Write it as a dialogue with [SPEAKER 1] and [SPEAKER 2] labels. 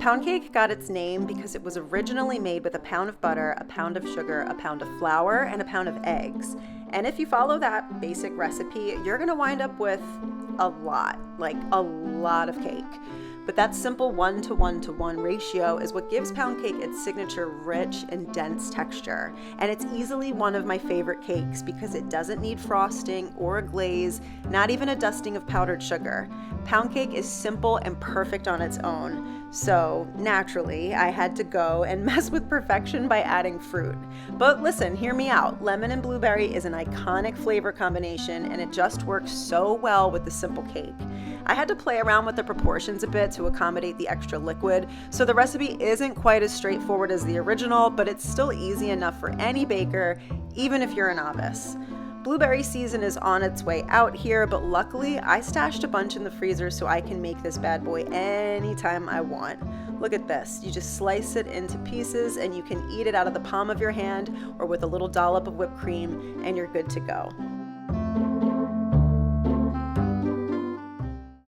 [SPEAKER 1] pound cake got its name because it was originally made with a pound of butter, a pound of sugar, a pound of flour, and a pound of eggs. And if you follow that basic recipe, you're gonna wind up with a lot of cake. But that simple 1:1:1 ratio is what gives pound cake its signature rich and dense texture. And it's easily one of my favorite cakes because it doesn't need frosting or a glaze, not even a dusting of powdered sugar. Pound cake is simple and perfect on its own. So naturally, I had to go and mess with perfection by adding fruit. But listen, hear me out. Lemon and blueberry is an iconic flavor combination, and it just works so well with the simple cake. I had to play around with the proportions a bit to accommodate the extra liquid, so the recipe isn't quite as straightforward as the original, but it's still easy enough for any baker, even if you're a novice. Blueberry season is on its way out here, but luckily I stashed a bunch in the freezer so I can make this bad boy anytime I want. Look at this. You just slice it into pieces and you can eat it out of the palm of your hand or with a little dollop of whipped cream and you're good to go.